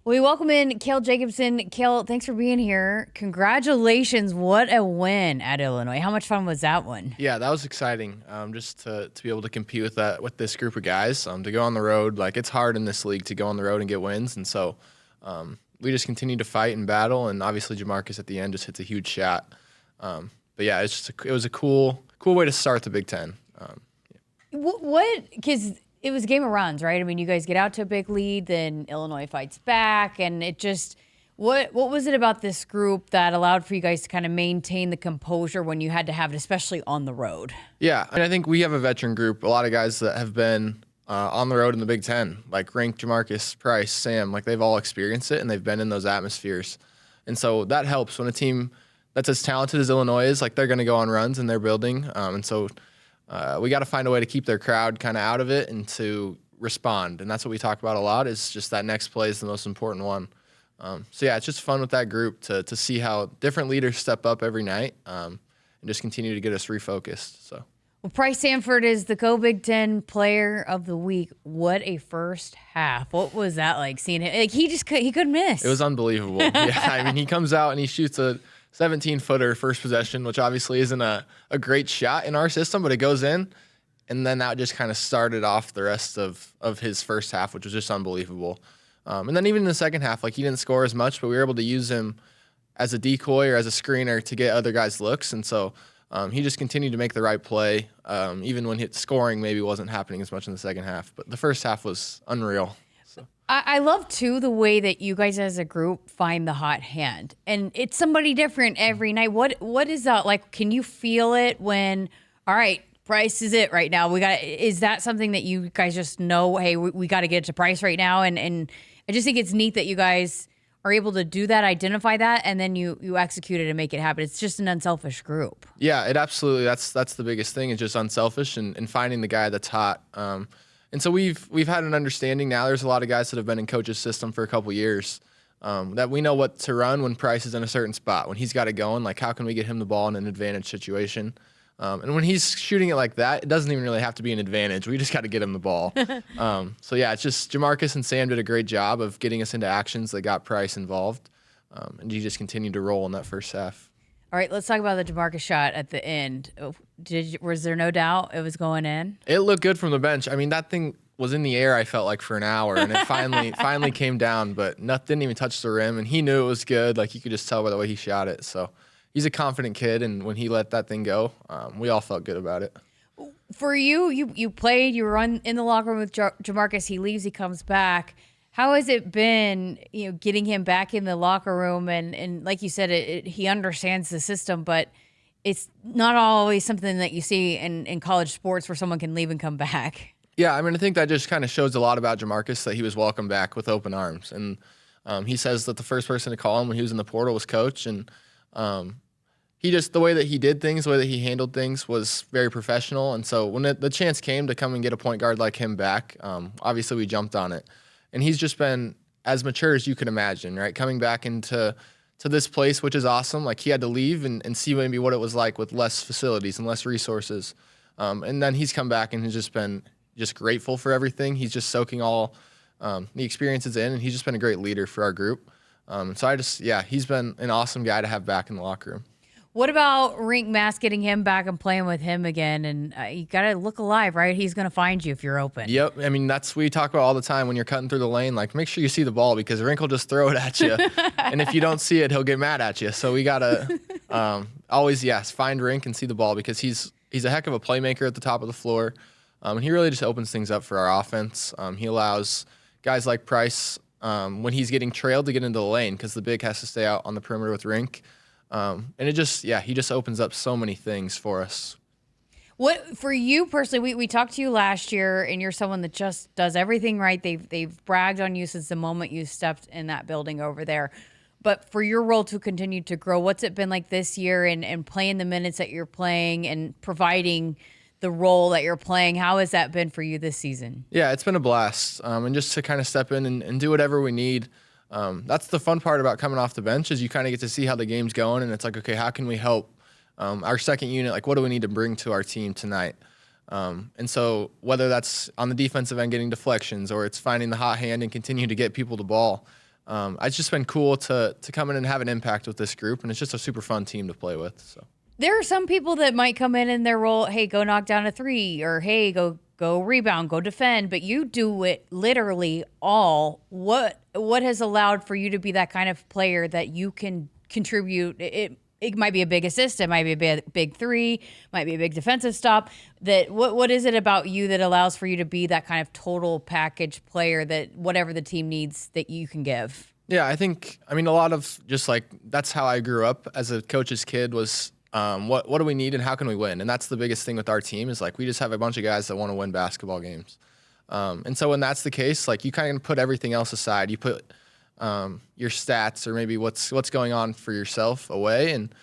We welcome in Cale Jacobsen. Cale, thanks for being here. Congratulations. What a win at Illinois. How much fun was that one? Yeah, that was exciting. Just to be able to compete with this group of guys, to go on the road. Like, it's hard in this league to go on the road and get wins, and so we just continue to fight and battle. And obviously, Jamarcus at the end just hits a huge shot. But yeah, it was a cool way to start the Big Ten. What? Because it was a game of runs, right? I mean, you guys get out to a big lead, then Illinois fights back, and it just what was it about this group that allowed for you guys to kind of maintain the composure when you had to have it, especially on the road? Yeah, I think we have a veteran group, a lot of guys that have been on the road in the Big Ten, like Reink, Jamarcus, Price, Sam. Like, they've all experienced it, and they've been in those atmospheres. And so that helps when a team that's as talented as Illinois is, like, they're going to go on runs and they're building. And so we got to find a way to keep their crowd kind of out of it and to respond. And that's what we talk about a lot, is just that next play is the most important one. So yeah, it's just fun with that group to see how different leaders step up every night and just continue to get us refocused. So. Well, Price Sanford is the Go Big Ten Player of the Week. What a first half! What was that like seeing him? Like, he couldn't miss. It was unbelievable. Yeah, I mean, he comes out and he shoots a 17-footer first possession, which obviously isn't a great shot in our system, but it goes in. And then that just kind of started off the rest of his first half, which was just unbelievable. And then even in the second half, like, he didn't score as much, but we were able to use him as a decoy or as a screener to get other guys looks. And so he just continued to make the right play, even when scoring maybe wasn't happening as much in the second half. But the first half was unreal. So. I love, too, the way that you guys as a group find the hot hand. And it's somebody different every night. What is that like? Can you feel it when, all right, Price is it right now? Is that something that you guys just know, hey, we got to get it to Price right now? And I just think it's neat that you guys are able to do that, identify that, and then you execute it and make it happen. It's just an unselfish group. Yeah, it absolutely. That's the biggest thing, is just unselfish and finding the guy that's hot. And so we've had an understanding now. There's a lot of guys that have been in coach's system for a couple years that we know what to run when Price is in a certain spot. When he's got it going, like, how can we get him the ball in an advantage situation? And when he's shooting it like that, it doesn't even really have to be an advantage. We just got to get him the ball. So yeah, it's just Jamarcus and Sam did a great job of getting us into actions that got Price involved. And he just continued to roll in that first half. All right, let's talk about the Jamarcus shot at the end. Was there no doubt it was going in? It looked good from the bench. I mean, that thing was in the air, I felt like, for an hour, and it finally came down, but didn't even touch the rim, and he knew it was good. Like, you could just tell by the way he shot it. So he's a confident kid, and when he let that thing go, we all felt good about it. For you played, you were in the locker room with Jamarcus. He leaves, he comes back. How has it been, getting him back in the locker room? And like you said, he understands the system, but it's not always something that you see in college sports where someone can leave and come back. Yeah, I mean, I think that just kind of shows a lot about Jamarcus, that he was welcomed back with open arms. And he says that the first person to call him when he was in the portal was Coach. And he just, the way that he did things, the way that he handled things was very professional. And so when the chance came to come and get a point guard like him back, obviously we jumped on it. And he's just been as mature as you can imagine, right? Coming back into this place, which is awesome. Like, he had to leave and see maybe what it was like with less facilities and less resources. And then he's come back and has just been grateful for everything. He's just soaking all the experiences in, and he's just been a great leader for our group. So he's been an awesome guy to have back in the locker room. What about Reink Mast, getting him back and playing with him again? And you got to look alive, right? He's going to find you if you're open. Yep. I mean, we talk about all the time when you're cutting through the lane, like, make sure you see the ball, because Reink will just throw it at you. And if you don't see it, he'll get mad at you. So we got to always, find Reink and see the ball, because he's a heck of a playmaker at the top of the floor. And he really just opens things up for our offense. He allows guys like Price, when he's getting trailed, to get into the lane, because the big has to stay out on the perimeter with Reink. And he just opens up so many things for us. What, for you personally, we talked to you last year, and you're someone that just does everything right. They've bragged on you since the moment you stepped in that building over there. But for your role to continue to grow, what's it been like this year, and playing the minutes that you're playing and providing the role that you're playing? How has that been for you this season? Yeah, it's been a blast. And just to kind of step in and do whatever we need. That's the fun part about coming off the bench, is you kind of get to see how the game's going, and it's like, okay, how can we help our second unit? Like, what do we need to bring to our team tonight? And so whether that's on the defensive end getting deflections, or it's finding the hot hand and continuing to get people the ball, It's just been cool to come in and have an impact with this group, and it's just a super fun team to play with. So There are some people that might come in their role, hey, go knock down a three, or hey, go rebound, go defend, but you do it literally all. What has allowed for you to be that kind of player that you can contribute? It might be a big assist, it might be a big three, might be a big defensive stop. That what is it about you that allows for you to be that kind of total package player that whatever the team needs that you can give? yeah, I mean, a lot of just like that's how I grew up as a coach's kid was what do we need and how can we win? And that's the biggest thing with our team is like we just have a bunch of guys that want to win basketball games. And so when that's the case, like you kind of put everything else aside. You put your stats or maybe what's going on for yourself away, and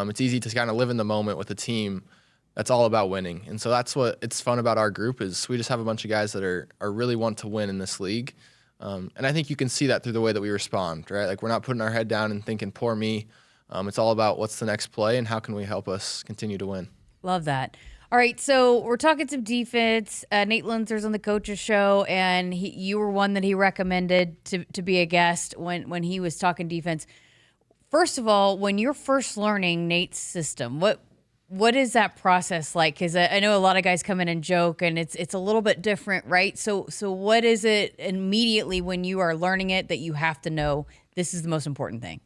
it's easy to kind of live in the moment with a team that's all about winning. And so that's what it's fun about our group is we just have a bunch of guys that are really want to win in this league. And I think you can see that through the way that we respond, right? Like we're not putting our head down and thinking, poor me. It's all about what's the next play and how can we help us continue to win. Love that. All right, so we're talking some defense. Nate Loenser's on the coaches show, and you were one that he recommended to be a guest when he was talking defense. First of all, when you're first learning Nate's system, what is that process like? Because I know a lot of guys come in and joke, and it's a little bit different, right? So what is it immediately when you are learning it that you have to know this is the most important thing?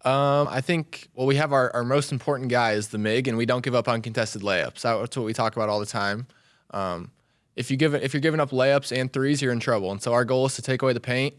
I think, well, we have our most important guy is the MIG, and we don't give up uncontested layups. That's what we talk about all the time. If you're giving up layups and threes, you're in trouble. And so our goal is to take away the paint.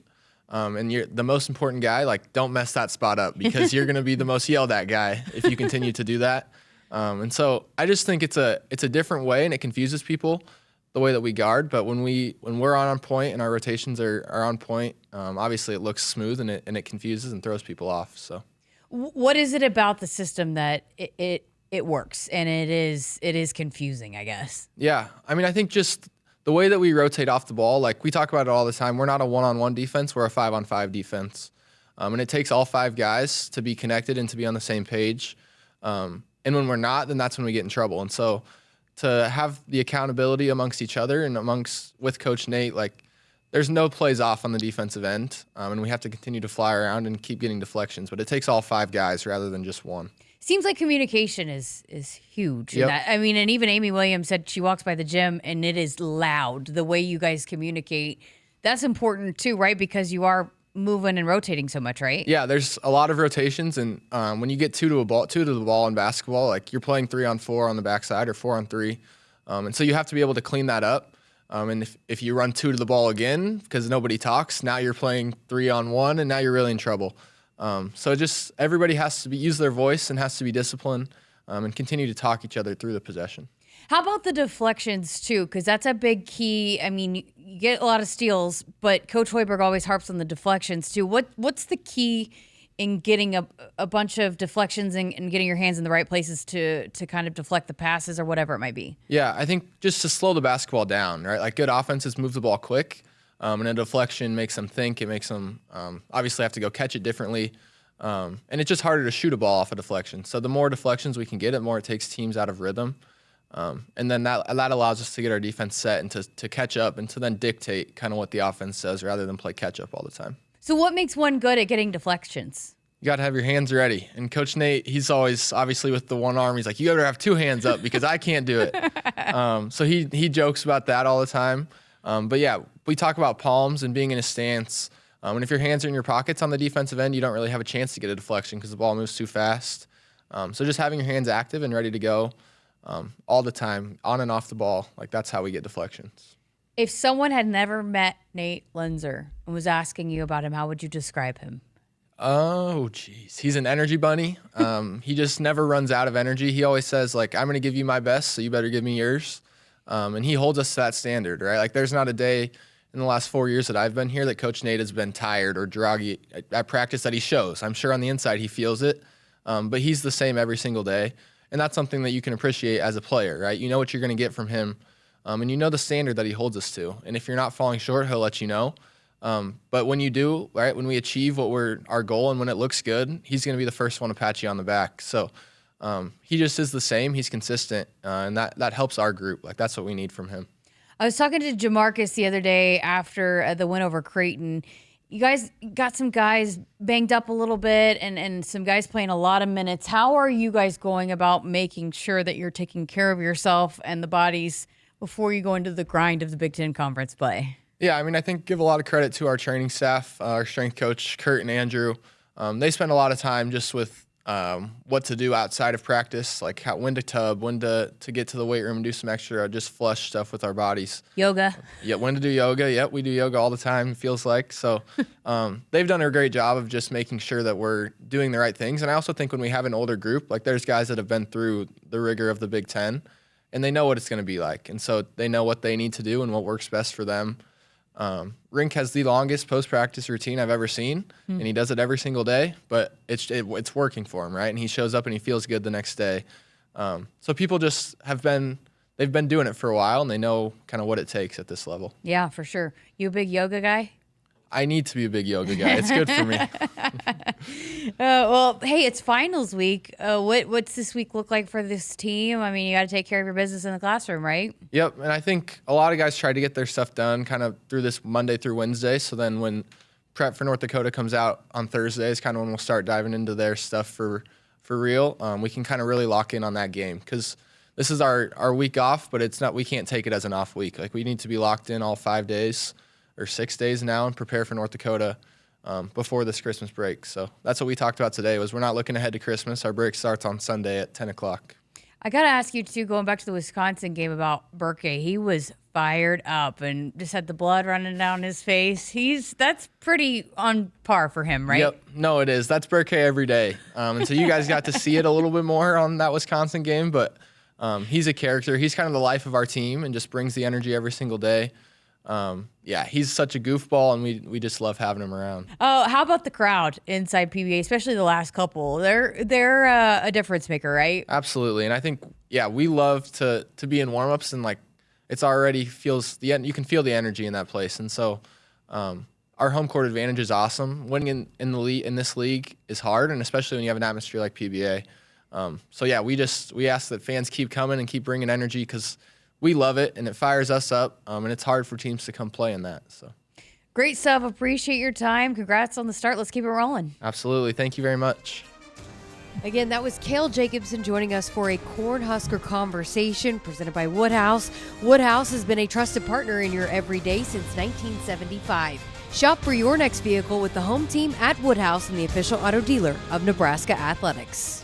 And you're the most important guy. Like, don't mess that spot up because you're going to be the most yelled at guy if you continue to do that. And so I just think it's a different way, and it confuses people the way that we guard. But when we're on point and our rotations are on point, obviously it looks smooth and it confuses and throws people off. So. What is it about the system that it works and it is confusing, I guess? Yeah. I mean, I think just the way that we rotate off the ball, like we talk about it all the time, we're not a one-on-one defense, we're a 5-on-5 defense. And it takes all 5 guys to be connected and to be on the same page. And when we're not, then that's when we get in trouble. And so to have the accountability amongst each other and with Coach Nate, like there's no plays off on the defensive end, and we have to continue to fly around and keep getting deflections. But it takes all 5 guys rather than just one. Seems like communication is huge. Yep. And and even Amy Williams said she walks by the gym and it is loud. The way you guys communicate, that's important too, right? Because you are moving and rotating so much, right? Yeah, there's a lot of rotations, and when you get two to the ball in basketball, like you're playing 3-on-4 on the backside or 4-on-3, and so you have to be able to clean that up. And if you run 2 to the ball again because nobody talks, now you're playing 3-on-1, and now you're really in trouble. So just everybody has to use their voice and has to be disciplined and continue to talk each other through the possession. How about the deflections too? Because that's a big key. I mean, you get a lot of steals, but Coach Hoiberg always harps on the deflections too. What's the key in getting a bunch of deflections and getting your hands in the right places to kind of deflect the passes or whatever it might be? Yeah, I think just to slow the basketball down, right? Like good offenses move the ball quick, and a deflection makes them think. It makes them obviously have to go catch it differently, and it's just harder to shoot a ball off a deflection. So the more deflections we can get, the more it takes teams out of rhythm, and then that allows us to get our defense set and to catch up and to then dictate kind of what the offense does rather than play catch up all the time. So what makes one good at getting deflections? You got to have your hands ready. And Coach Nate, he's always, obviously with the one arm, he's like, you got to have 2 hands up because I can't do it. So he jokes about that all the time. But yeah, we talk about palms and being in a stance. And if your hands are in your pockets on the defensive end, you don't really have a chance to get a deflection because the ball moves too fast. So just having your hands active and ready to go all the time, on and off the ball, like that's how we get deflections. If someone had never met Nate Loenser and was asking you about him, how would you describe him? Oh, geez. He's an energy bunny. He just never runs out of energy. He always says, like, I'm going to give you my best, so you better give me yours. And he holds us to that standard, right? Like, there's not a day in the last 4 years that I've been here that Coach Nate has been tired or groggy at practice that he shows. I'm sure on the inside he feels it, but he's the same every single day. And that's something that you can appreciate as a player, right? You know what you're going to get from him. And you know the standard that he holds us to. And if you're not falling short, he'll let you know. But when you do, right, when we achieve our goal and when it looks good, he's going to be the first one to pat you on the back. So he just is the same. He's consistent, and that helps our group. Like, that's what we need from him. I was talking to Jamarcus the other day after the win over Creighton, you guys got some guys banged up a little bit and some guys playing a lot of minutes. How are you guys going about making sure that you're taking care of yourself and the bodies before you go into the grind of the Big Ten Conference play? Yeah, I mean, I think give a lot of credit to our training staff, our strength coach, Kurt and Andrew. They spend a lot of time just with what to do outside of practice, like when to tub, when to get to the weight room and do some extra just flush stuff with our bodies. Yoga. Yeah, when to do yoga. Yep, we do yoga all the time, it feels like. So they've done a great job of just making sure that we're doing the right things. And I also think when we have an older group, like there's guys that have been through the rigor of the Big Ten, and they know what it's going to be like. And so they know what they need to do and what works best for them. Reink has the longest post-practice routine I've ever seen, and he does it every single day, but it's working for him, right? And he shows up and he feels good the next day. So people just they've been doing it for a while, and they know kind of what it takes at this level. Yeah, for sure. You a big yoga guy? I need to be a big yoga guy. It's good for me. Well, hey, it's finals week. What's this week look like for this team? I mean, you got to take care of your business in the classroom, right? Yep, and I think a lot of guys try to get their stuff done kind of through this Monday through Wednesday. So then when prep for North Dakota comes out on Thursday is kind of when we'll start diving into their stuff for real. We can kind of really lock in on that game because this is our week off, but it's not. We can't take it as an off week. Like we need to be locked in all 5 days or 6 days now and prepare for North Dakota before this Christmas break. So that's what we talked about today was we're not looking ahead to Christmas. Our break starts on Sunday at 10 o'clock. I got to ask you, too, going back to the Wisconsin game about Burke. He was fired up and just had the blood running down his face. That's pretty on par for him, right? Yep. No, it is. That's Burke every day. And so you guys got to see it a little bit more on that Wisconsin game, but he's a character. He's kind of the life of our team and just brings the energy every single day. Yeah, he's such a goofball, and we just love having him around. Oh, how about the crowd inside PBA, especially the last couple? They're a difference maker, right? Absolutely, and I think we love to be in warmups and like it's already you can feel the energy in that place, and so our home court advantage is awesome. Winning in this league is hard, and especially when you have an atmosphere like PBA. So yeah, we ask that fans keep coming and keep bringing energy because we love it, and it fires us up, and it's hard for teams to come play in that. So, great stuff. Appreciate your time. Congrats on the start. Let's keep it rolling. Absolutely. Thank you very much. Again, that was Cale Jacobsen joining us for a Cornhusker Conversation presented by Woodhouse. Woodhouse has been a trusted partner in your everyday since 1975. Shop for your next vehicle with the home team at Woodhouse and the official auto dealer of Nebraska Athletics.